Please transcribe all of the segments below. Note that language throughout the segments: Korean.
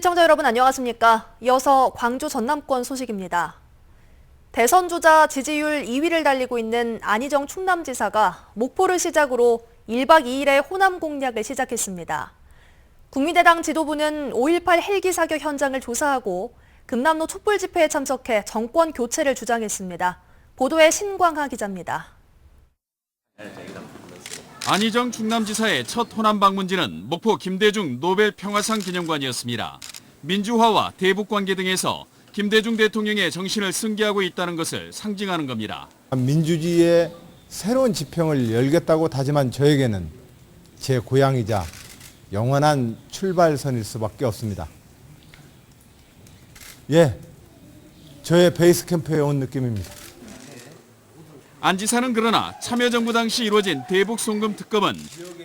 시청자 여러분 안녕하십니까? 이어서 광주 전남권 소식입니다. 대선 주자 지지율 2위를 달리고 있는 안희정 충남지사가 목포를 시작으로 1박 2일의 호남 공략을 시작했습니다. 국민의당 지도부는 5.18 헬기 사격 현장을 조사하고 금남로 촛불 집회에 참석해 정권 교체를 주장했습니다. 보도에 신광하 기자입니다. 안희정 충남지사의 첫 호남 방문지는 목포 김대중 노벨 평화상 기념관이었습니다. 민주화와 대북관계 등에서 김대중 대통령의 정신을 승계하고 있다는 것을 상징하는 겁니다. 민주주의의 새로운 지평을 열겠다고 다짐한 저에게는 제 고향이자 영원한 출발선일 수밖에 없습니다. 저의 베이스 캠프에 온 느낌입니다. 안 지사는 그러나 참여정부 당시 이루어진 대북송금 특검은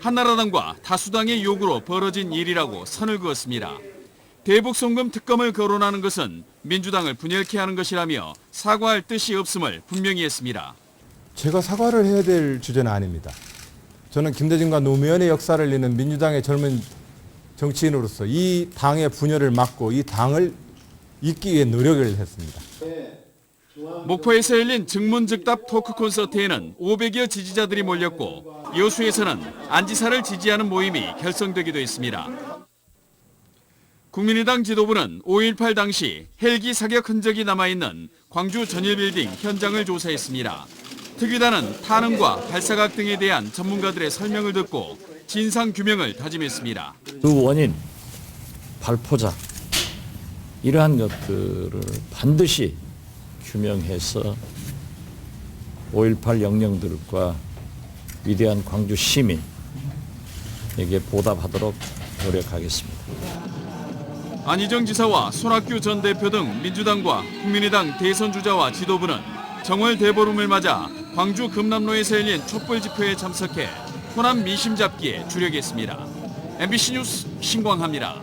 한나라당과 다수당의 요구로 벌어진 일이라고 선을 그었습니다. 대북송금 특검을 거론하는 것은 민주당을 분열케 하는 것이라며 사과할 뜻이 없음을 분명히 했습니다. 제가 사과를 해야 될 주제는 아닙니다. 저는 김대중과 노무현의 역사를 잇는 민주당의 젊은 정치인으로서 이 당의 분열을 막고 이 당을 잇기 위해 노력을 했습니다. 목포에서 열린 증문즉답 토크 콘서트에는 500여 지지자들이 몰렸고 여수에서는 안 지사를 지지하는 모임이 결성되기도 했습니다. 국민의당 지도부는 5.18 당시 헬기 사격 흔적이 남아있는 광주 전일빌딩 현장을 조사했습니다. 특위단은 탄원과 발사각 등에 대한 전문가들의 설명을 듣고 진상규명을 다짐했습니다. 그 원인, 발포자 이러한 것들을 반드시 규명해서 5.18 영령들과 위대한 광주 시민에게 보답하도록 노력하겠습니다. 안희정 지사와 손학규 전 대표 등 민주당과 국민의당 대선 주자와 지도부는 정월 대보름을 맞아 광주 금남로에서 열린 촛불 집회에 참석해 호남 민심 잡기에 주력했습니다. MBC 뉴스 신광하입니다.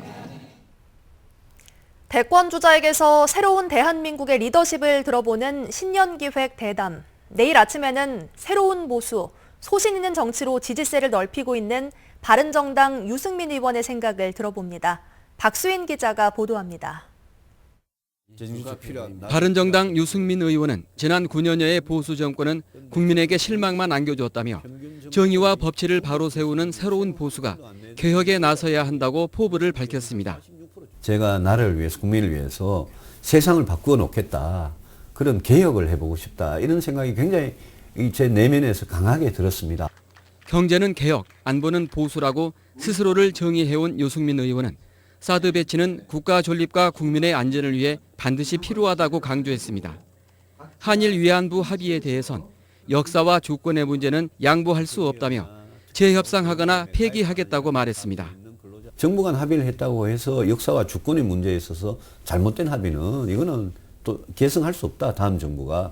대권 주자에게서 새로운 대한민국의 리더십을 들어보는 신년기획 대담. 내일 아침에는 새로운 보수, 소신 있는 정치로 지지세를 넓히고 있는 바른정당 유승민 의원의 생각을 들어봅니다. 박수인 기자가 보도합니다. 바른정당 유승민 의원은 지난 9년여의 보수 정권은 국민에게 실망만 안겨주었다며 정의와 법치를 바로 세우는 새로운 보수가 개혁에 나서야 한다고 포부를 밝혔습니다. 제가 나라를 위해서, 국민을 위해서 세상을 바꾸어 놓겠다. 그런 개혁을 해보고 싶다. 이런 생각이 굉장히 제 내면에서 강하게 들었습니다. 경제는 개혁, 안보는 보수라고 스스로를 정의해온 유승민 의원은 사드 배치는 국가 존립과 국민의 안전을 위해 반드시 필요하다고 강조했습니다. 한일 위안부 합의에 대해선 역사와 주권의 문제는 양보할 수 없다며 재협상하거나 폐기하겠다고 말했습니다. 정부 간 합의를 했다고 해서 역사와 주권의 문제에 있어서 잘못된 합의는 이거는 또 계승할 수 없다. 다음 정부가.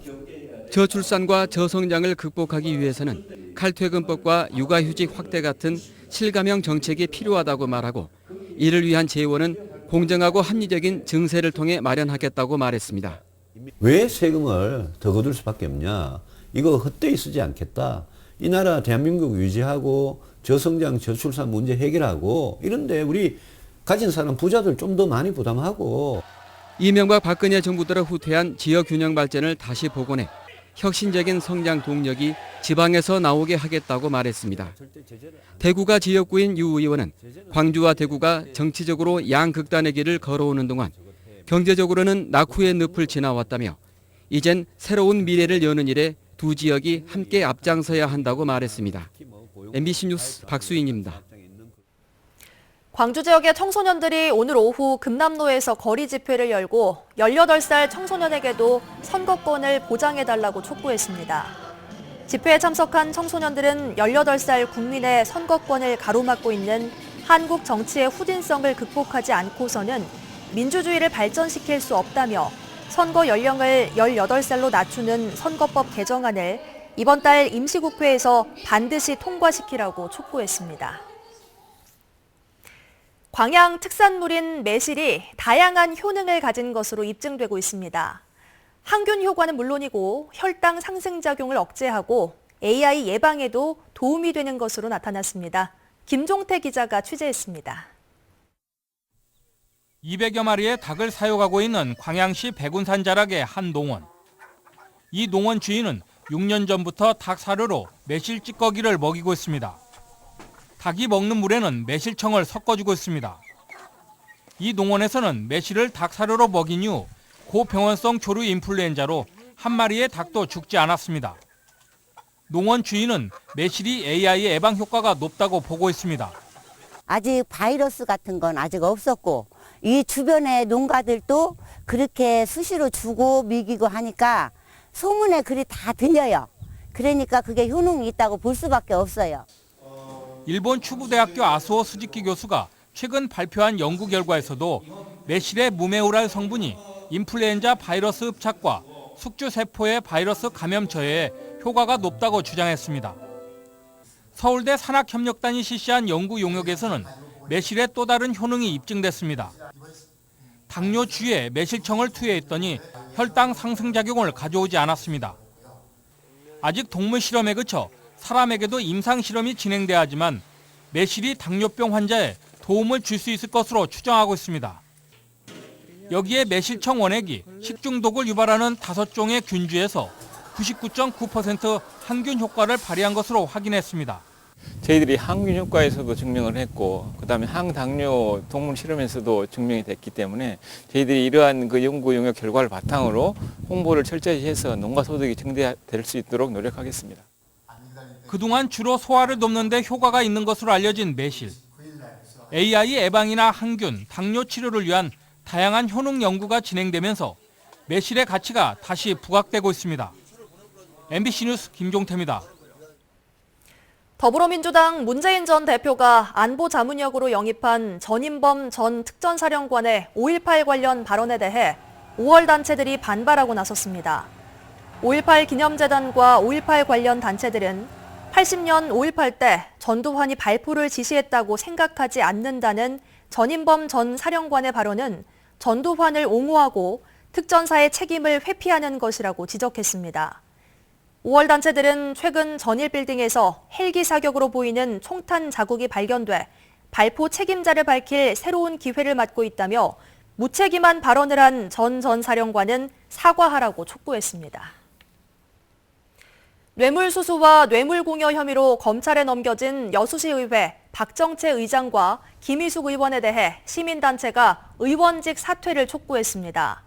저출산과 저성장을 극복하기 위해서는 칼퇴근법과 육아휴직 확대 같은 실감형 정책이 필요하다고 말하고 이를 위한 재원은 공정하고 합리적인 증세를 통해 마련하겠다고 말했습니다. 왜 세금을 더 거둘 수밖에 없냐. 이거 헛되이 쓰지 않겠다. 이 나라 대한민국 유지하고 저성장, 저출산 문제 해결하고 이런데 우리 가진 사람 부자들 좀 더 많이 부담하고. 이명박 박근혜 정부들의 후퇴한 지역 균형 발전을 다시 복원해 혁신적인 성장 동력이 지방에서 나오게 하겠다고 말했습니다. 대구가 지역구인 유 의원은 광주와 대구가 정치적으로 양극단의 길을 걸어오는 동안 경제적으로는 낙후의 늪을 지나왔다며 이젠 새로운 미래를 여는 일에 두 지역이 함께 앞장서야 한다고 말했습니다. MBC 뉴스 박수인입니다. 광주 지역의 청소년들이 오늘 오후 금남로에서 거리 집회를 열고 18살 청소년에게도 선거권을 보장해달라고 촉구했습니다. 집회에 참석한 청소년들은 18살 국민의 선거권을 가로막고 있는 한국 정치의 후진성을 극복하지 않고서는 민주주의를 발전시킬 수 없다며 선거 연령을 18살로 낮추는 선거법 개정안을 이번 달 임시국회에서 반드시 통과시키라고 촉구했습니다. 광양 특산물인 매실이 다양한 효능을 가진 것으로 입증되고 있습니다. 항균 효과는 물론이고 혈당 상승작용을 억제하고 AI 예방에도 도움이 되는 것으로 나타났습니다. 김종태 기자가 취재했습니다. 200여 마리의 닭을 사육하고 있는 광양시 백운산 자락의 한 농원. 이 농원 주인은 6년 전부터 닭 사료로 매실 찌꺼기를 먹이고 있습니다. 닭이 먹는 물에는 매실청을 섞어주고 있습니다. 이 농원에서는 매실을 닭 사료로 먹인 이후 고병원성 조류 인플루엔자로 한 마리의 닭도 죽지 않았습니다. 농원 주인은 매실이 AI 예방 효과가 높다고 보고 있습니다. 아직 바이러스 같은 건 아직 없었고 이 주변의 농가들도 그렇게 수시로 주고 먹이고 하니까 소문에 그리 다 들려요. 그러니까 그게 효능이 있다고 볼 수밖에 없어요. 일본 추부대학교 아수오 스즈키 교수가 최근 발표한 연구 결과에서도 매실의 무메우랄 성분이 인플루엔자 바이러스 흡착과 숙주세포의 바이러스 감염 저해에 효과가 높다고 주장했습니다. 서울대 산학협력단이 실시한 연구 용역에서는 매실의 또 다른 효능이 입증됐습니다. 당뇨 주위에 매실청을 투여했더니 혈당 상승 작용을 가져오지 않았습니다. 아직 동물 실험에 그쳐 사람에게도 임상 실험이 진행돼야 하지만 매실이 당뇨병 환자에 도움을 줄 수 있을 것으로 추정하고 있습니다. 여기에 매실청 원액이 식중독을 유발하는 5종의 균주에서 99.9% 항균 효과를 발휘한 것으로 확인했습니다. 저희들이 항균 효과에서도 증명을 했고 그다음에 항당뇨 동물 실험에서도 증명이 됐기 때문에 저희들이 이러한 그 연구 용역 결과를 바탕으로 홍보를 철저히 해서 농가 소득이 증대될 수 있도록 노력하겠습니다. 그동안 주로 소화를 돕는 데 효과가 있는 것으로 알려진 매실. AI 예방이나 항균, 당뇨 치료를 위한 다양한 효능 연구가 진행되면서 매실의 가치가 다시 부각되고 있습니다. MBC 뉴스 김종태입니다. 더불어민주당 문재인 전 대표가 안보자문역으로 영입한 전인범 전 특전사령관의 5.18 관련 발언에 대해 5월 단체들이 반발하고 나섰습니다. 5.18 기념재단과 5.18 관련 단체들은 80년 5.18 때 전두환이 발포를 지시했다고 생각하지 않는다는 전인범 전 사령관의 발언은 전두환을 옹호하고 특전사의 책임을 회피하는 것이라고 지적했습니다. 5월 단체들은 최근 전일빌딩에서 헬기 사격으로 보이는 총탄 자국이 발견돼 발포 책임자를 밝힐 새로운 기회를 맞고 있다며 무책임한 발언을 한 전 사령관은 사과하라고 촉구했습니다. 뇌물수수와 뇌물공여 혐의로 검찰에 넘겨진 여수시의회 박정채 의장과 김희숙 의원에 대해 시민단체가 의원직 사퇴를 촉구했습니다.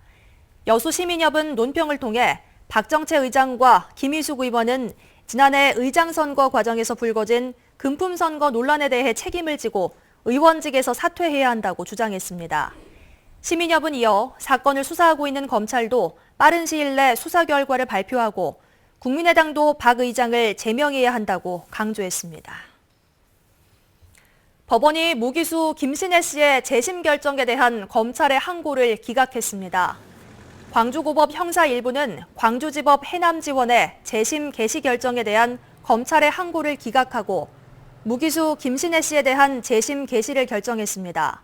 여수시민협은 논평을 통해 박정채 의장과 김희숙 의원은 지난해 의장 선거 과정에서 불거진 금품 선거 논란에 대해 책임을 지고 의원직에서 사퇴해야 한다고 주장했습니다. 시민협은 이어 사건을 수사하고 있는 검찰도 빠른 시일 내 수사 결과를 발표하고 국민의당도 박 의장을 제명해야 한다고 강조했습니다. 법원이 무기수 김신혜 씨의 재심 결정에 대한 검찰의 항고를 기각했습니다. 광주고법 형사 1부는 광주지법 해남지원의 재심 개시 결정에 대한 검찰의 항고를 기각하고 무기수 김신혜 씨에 대한 재심 개시를 결정했습니다.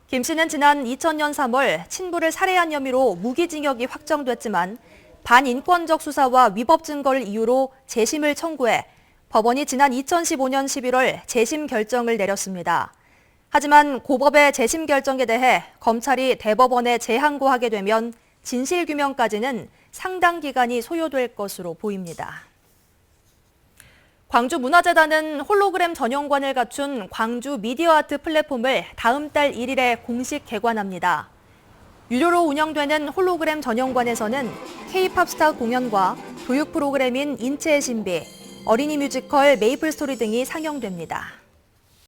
김 씨는 지난 2000년 3월 친부를 살해한 혐의로 무기징역이 확정됐지만 반인권적 수사와 위법 증거를 이유로 재심을 청구해 법원이 지난 2015년 11월 재심 결정을 내렸습니다. 하지만 고법의 재심 결정에 대해 검찰이 대법원에 재항고하게 되면 진실규명까지는 상당 기간이 소요될 것으로 보입니다. 광주문화재단은 홀로그램 전용관을 갖춘 광주 미디어아트 플랫폼을 다음 달 1일에 공식 개관합니다. 유료로 운영되는 홀로그램 전용관에서는 K-팝 스타 공연과 교육 프로그램인 인체의 신비, 어린이 뮤지컬 메이플 스토리 등이 상영됩니다.